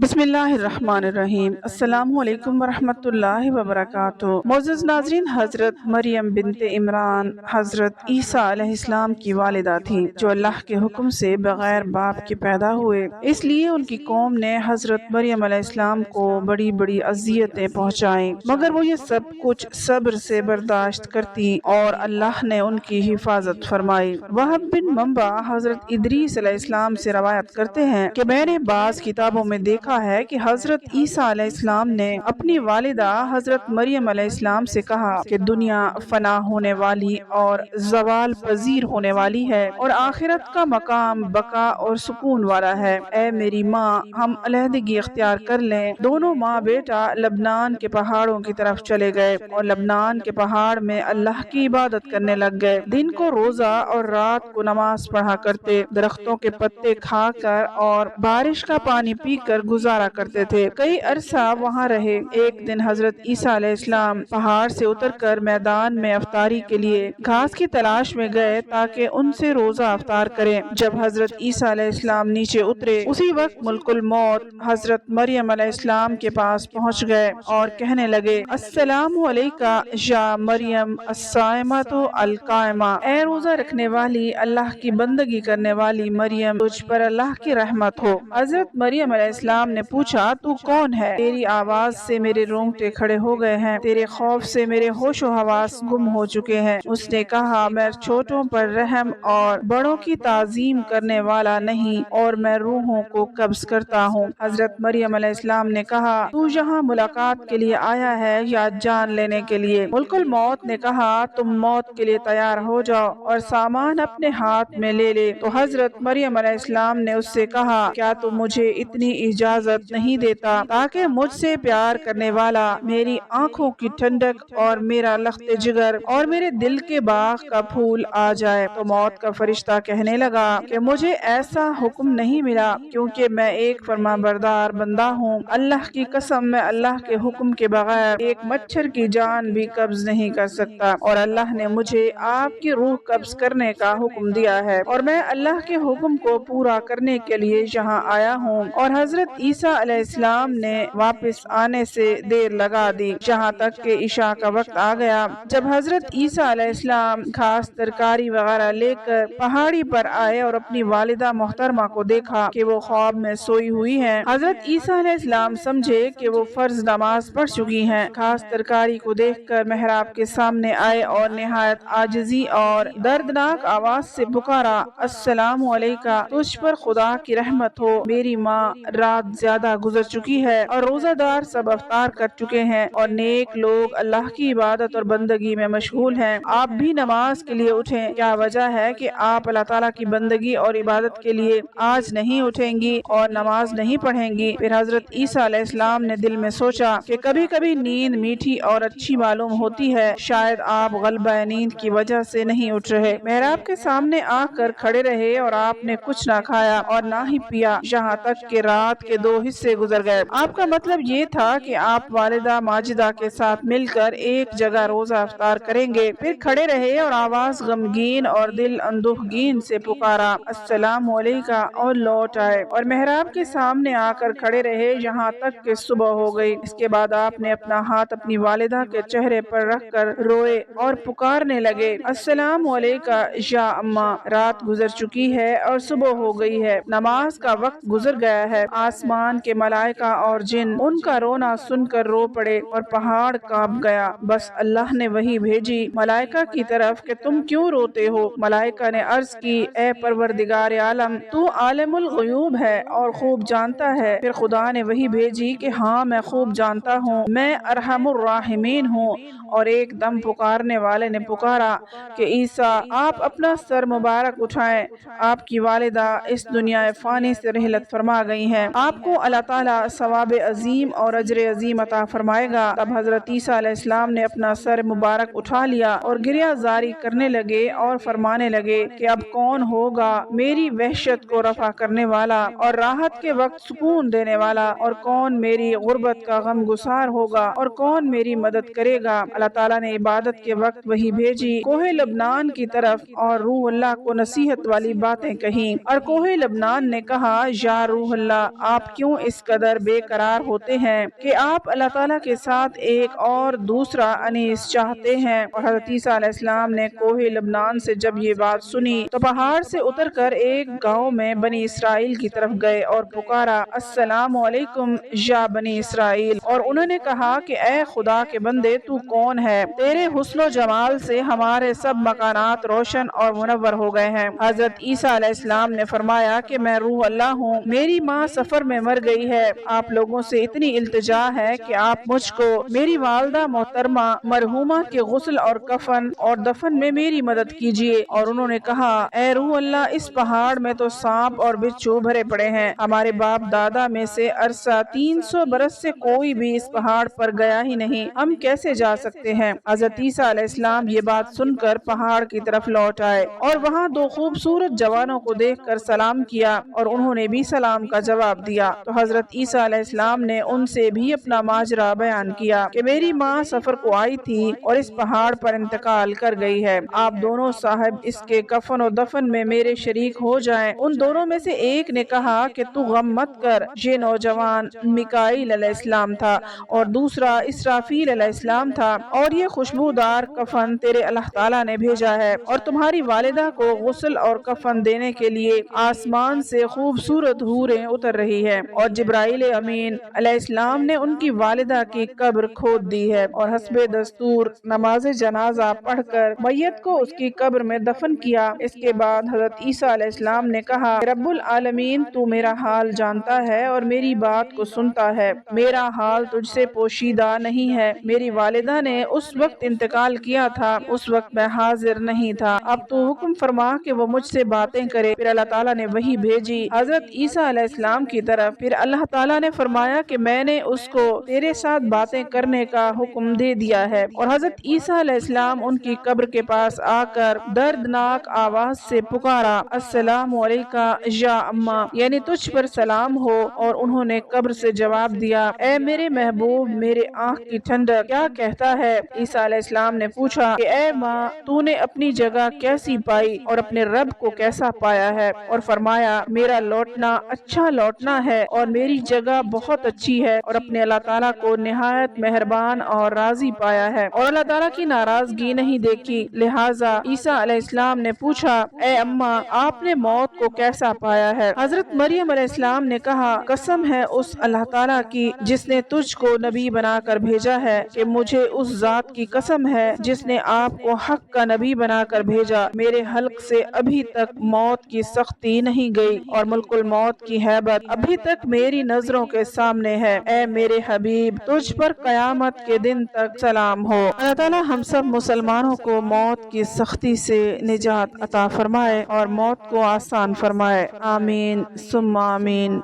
بسم اللہ الرحمن الرحیم۔ السلام علیکم ورحمۃ اللہ وبرکاتہ۔ معزز ناظرین، حضرت مریم بنت عمران حضرت عیسیٰ علیہ السلام کی والدہ تھیں، جو اللہ کے حکم سے بغیر باپ کے پیدا ہوئے۔ اس لیے ان کی قوم نے حضرت مریم علیہ السلام کو بڑی بڑی اذیتیں پہنچائیں، مگر وہ یہ سب کچھ صبر سے برداشت کرتی اور اللہ نے ان کی حفاظت فرمائی۔ وہب بن منبع حضرت ادریس علیہ السلام سے روایت کرتے ہیں کہ میں نے بعض کتابوں میں دیکھا ہے کہ حضرت عیسیٰ علیہ السلام نے اپنی والدہ حضرت مریم علیہ السلام سے کہا کہ دنیا فنا ہونے والی اور زوال پذیر ہونے والی ہے اور آخرت کا مقام بقا اور سکون والا ہے۔ اے میری ماں، ہم علیحدگی اختیار کر لیں۔ دونوں ماں بیٹا لبنان کے پہاڑوں کی طرف چلے گئے اور لبنان کے پہاڑ میں اللہ کی عبادت کرنے لگ گئے۔ دن کو روزہ اور رات کو نماز پڑھا کرتے، درختوں کے پتے کھا کر اور بارش کا پانی پی کر گزارا کرتے تھے۔ کئی عرصہ وہاں رہے۔ ایک دن حضرت عیسیٰ علیہ السلام پہاڑ سے اتر کر میدان میں افطاری کے لیے گھاس کی تلاش میں گئے تاکہ ان سے روزہ افطار کریں۔ جب حضرت عیسیٰ علیہ السلام نیچے اترے، اسی وقت ملک الموت حضرت مریم علیہ السلام کے پاس پہنچ گئے اور کہنے لگے، السلام علیکہ یا مریم الصائمۃ القائمہ، اے روزہ رکھنے والی، اللہ کی بندگی کرنے والی مریم، تجھ پر اللہ کی رحمت ہو۔ حضرت مریم علیہ السلام نے پوچھا، تو کون ہے؟ تیری آواز سے میرے رونگٹے کھڑے ہو گئے ہیں، تیرے خوف سے میرے ہوش و حواس گم ہو چکے ہیں۔ اس نے کہا، میں چھوٹوں پر رحم اور بڑوں کی تعظیم کرنے والا نہیں، اور میں روحوں کو قبض کرتا ہوں۔ حضرت مریم علیہ السلام نے کہا، تو یہاں ملاقات کے لیے آیا ہے یا جان لینے کے لیے؟ ملک الموت نے کہا، تم موت کے لیے تیار ہو جاؤ اور سامان اپنے ہاتھ میں لے لے۔ تو حضرت مریم علیہ السلام نے اس سے کہا، کیا تم مجھے اتنی اجازت نہیں دیتا تاکہ مجھ سے پیار کرنے والا میری آنکھوں کی ٹھنڈک اور میرا لخت جگر اور میرے دل کے باغ کا پھول آ جائے؟ تو موت کا فرشتہ کہنے لگا کہ مجھے ایسا حکم نہیں ملا، کیونکہ میں ایک فرما بردار بندہ ہوں۔ اللہ کی قسم، میں اللہ کے حکم کے بغیر ایک مچھر کی جان بھی قبض نہیں کر سکتا، اور اللہ نے مجھے آپ کی روح قبض کرنے کا حکم دیا ہے، اور میں اللہ کے حکم کو پورا کرنے کے لیے یہاں آیا ہوں۔ اور حضرت عیسیٰ علیہ السلام نے واپس آنے سے دیر لگا دی، جہاں تک کہ عشاء کا وقت آ گیا۔ جب حضرت عیسیٰ علیہ السلام گھاس ترکاری وغیرہ لے کر پہاڑی پر آئے اور اپنی والدہ محترمہ کو دیکھا کہ وہ خواب میں سوئی ہوئی ہیں، حضرت عیسیٰ علیہ السلام سمجھے کہ وہ فرض نماز پڑھ چکی ہیں۔ گھاس ترکاری کو دیکھ کر محراب کے سامنے آئے اور نہایت عاجزی اور دردناک آواز سے پکارا، السلام علیکہ، تجھ پر خدا کی رحمت ہو، میری ماں رات زیادہ گزر چکی ہے اور روزہ دار سب افطار کر چکے ہیں اور نیک لوگ اللہ کی عبادت اور بندگی میں مشغول ہیں۔ آپ بھی نماز کے لیے اٹھیں۔ کیا وجہ ہے کہ آپ اللہ تعالیٰ کی بندگی اور عبادت کے لیے آج نہیں اٹھیں گی اور نماز نہیں پڑھیں گی؟ پھر حضرت عیسیٰ علیہ السلام نے دل میں سوچا کہ کبھی کبھی نیند میٹھی اور اچھی معلوم ہوتی ہے، شاید آپ غلبہ نیند کی وجہ سے نہیں اٹھ رہے۔ محراب کے سامنے آ کر کھڑے رہے اور آپ نے کچھ نہ کھایا اور نہ ہی پیا، یہاں تک کہ رات کے 2 حصے گزر گئے۔ آپ کا مطلب یہ تھا کہ آپ والدہ ماجدہ کے ساتھ مل کر ایک جگہ روزہ افطار کریں گے۔ پھر کھڑے رہے اور آواز غمگین اور دل اندوہگین سے پکارا، السلام علیکہ، اور لوٹ آئے اور محراب کے سامنے آ کر کھڑے رہے یہاں تک کہ صبح ہو گئی۔ اس کے بعد آپ نے اپنا ہاتھ اپنی والدہ کے چہرے پر رکھ کر روئے اور پکارنے لگے، السلام علیکہ یا اماں، رات گزر چکی ہے اور صبح ہو گئی ہے، نماز کا وقت گزر گیا ہے۔ آسمان کے ملائکہ اور جن ان کا رونا سن کر رو پڑے اور پہاڑ کانپ گیا۔ بس اللہ نے وحی بھیجی ملائکہ کی طرف کہ تم کیوں روتے ہو؟ ملائکہ نے عرض کی، اے پروردگار عالم، تو عالم الغیوب ہے اور خوب جانتا ہے۔ پھر خدا نے وحی بھیجی کہ ہاں، میں خوب جانتا ہوں، میں ارحم الراحمین ہوں۔ اور ایک دم پکارنے والے نے پکارا کہ عیسیٰ، آپ اپنا سر مبارک اٹھائیں، آپ کی والدہ اس دنیا فانی سے رحلت فرما گئی ہیں، آپ کو اللہ تعالیٰ ثواب عظیم اور اجر عظیم عطا فرمائے گا۔ تب حضرت عیسیٰ علیہ السلام نے اپنا سر مبارک اٹھا لیا اور گریہ زاری کرنے لگے اور فرمانے لگے کہ اب کون ہوگا میری وحشت کو رفع کرنے والا اور راحت کے وقت سکون دینے والا، اور کون میری غربت کا غم گسار ہوگا، اور کون میری مدد کرے گا؟ اللہ تعالیٰ نے عبادت کے وقت وحی بھیجی کوہ لبنان کی طرف اور روح اللہ کو نصیحت والی باتیں کہیں، اور کوہ لبنان نے کہا، یا روح اللہ، آپ کیوں اس قدر بے قرار ہوتے ہیں کہ آپ اللہ تعالیٰ کے ساتھ ایک اور دوسرا انیس چاہتے ہیں؟ اور حضرت عیسیٰ علیہ السلام نے کوہ لبنان سے جب یہ بات سنی تو پہاڑ سے اتر کر ایک گاؤں میں بنی اسرائیل کی طرف گئے اور پکارا، السلام علیکم یا بنی اسرائیل، اور انہوں نے کہا کہ اے خدا کے بندے، تو کون ہے؟ تیرے حسن و جمال سے ہمارے سب مکانات روشن اور منور ہو گئے ہیں۔ حضرت عیسیٰ علیہ السلام نے فرمایا کہ میں روح اللہ ہوں، میری ماں سفر میں مر گئی ہے، آپ لوگوں سے اتنی التجا ہے کہ آپ مجھ کو میری والدہ محترمہ مرحومہ کے غسل اور کفن اور دفن میں میری مدد کیجیے۔ اور انہوں نے کہا، اے روح اللہ، اس پہاڑ میں تو سانپ اور بچھو بھرے پڑے ہیں، ہمارے باپ دادا میں سے عرصہ 300 برس سے کوئی بھی اس پہاڑ پر گیا ہی نہیں، ہم کیسے جا سکتے ہیں؟ حضرت عیسیٰ علیہ السلام یہ بات سن کر پہاڑ کی طرف لوٹ آئے اور وہاں دو خوبصورت جوانوں کو دیکھ کر سلام کیا اور انہوں نے بھی سلام کا جواب دیا۔ تو حضرت عیسیٰ علیہ السلام نے ان سے بھی اپنا ماجرا بیان کیا کہ میری ماں سفر کو آئی تھی اور اس پہاڑ پر انتقال کر گئی ہے، آپ دونوں صاحب اس کے کفن و دفن میں میرے شریک ہو جائیں۔ ان دونوں میں سے ایک نے کہا کہ تو غم مت کر، یہ نوجوان میکائیل علیہ السلام تھا اور دوسرا اسرافیل علیہ السلام تھا، اور یہ خوشبودار کفن تیرے اللہ تعالیٰ نے بھیجا ہے، اور تمہاری والدہ کو غسل اور کفن دینے کے لیے آسمان سے خوبصورت حوریں اتر رہی ہے، اور جبرائیل امین علیہ السلام نے ان کی والدہ کی قبر کھود دی ہے، اور حسب دستور نماز جنازہ پڑھ کر میت کو اس کی قبر میں دفن کیا۔ اس کے بعد حضرت عیسیٰ علیہ السلام نے کہا، رب العالمین تو میرا حال جانتا ہے اور میری بات کو سنتا ہے، میرا حال تجھ سے پوشیدہ نہیں ہے، میری والدہ نے اس وقت انتقال کیا تھا، اس وقت میں حاضر نہیں تھا، اب تو حکم فرما کہ وہ مجھ سے باتیں کرے۔ پھر اللہ تعالیٰ نے وحی بھیجی حضرت عیسیٰ علیہ السلام کی طرف، پھر اللہ تعالیٰ نے فرمایا کہ میں نے اس کو تیرے ساتھ باتیں کرنے کا حکم دے دیا ہے، اور حضرت عیسیٰ علیہ السلام ان کی قبر کے پاس آ کر دردناک آواز سے پکارا، السلام علیکہ یا اماں، یعنی تجھ پر سلام ہو، اور انہوں نے قبر سے جواب دیا، اے میرے محبوب، میرے آنکھ کی ٹھنڈک، کیا کہتا ہے؟ عیسیٰ علیہ السلام نے پوچھا کہ اے ماں، تو نے اپنی جگہ کیسی پائی اور اپنے رب کو کیسا پایا ہے؟ اور فرمایا، میرا لوٹنا اچھا لوٹنا ہے اور میری جگہ بہت اچھی ہے، اور اپنے اللہ تعالیٰ کو نہایت مہربان اور راضی پایا ہے، اور اللہ تعالیٰ کی ناراضگی نہیں دیکھی۔ لہٰذا عیسیٰ علیہ السلام نے پوچھا، اے اماں، آپ نے موت کو کیسا پایا ہے؟ حضرت مریم علیہ السلام نے کہا، قسم ہے اس اللہ تعالیٰ کی جس نے تجھ کو نبی بنا کر بھیجا ہے، کہ مجھے اس ذات کی قسم ہے جس نے آپ کو حق کا نبی بنا کر بھیجا، میرے حلق سے ابھی تک موت کی سختی نہیں گئی، اور ملک الموت کی ہیبت ابھی تک میری نظروں کے سامنے ہے۔ اے میرے حبیب، تجھ پر قیامت کے دن تک سلام ہو۔ اللہ تعالیٰ ہم سب مسلمانوں کو موت کی سختی سے نجات عطا فرمائے اور موت کو آسان فرمائے، آمین ثم آمین۔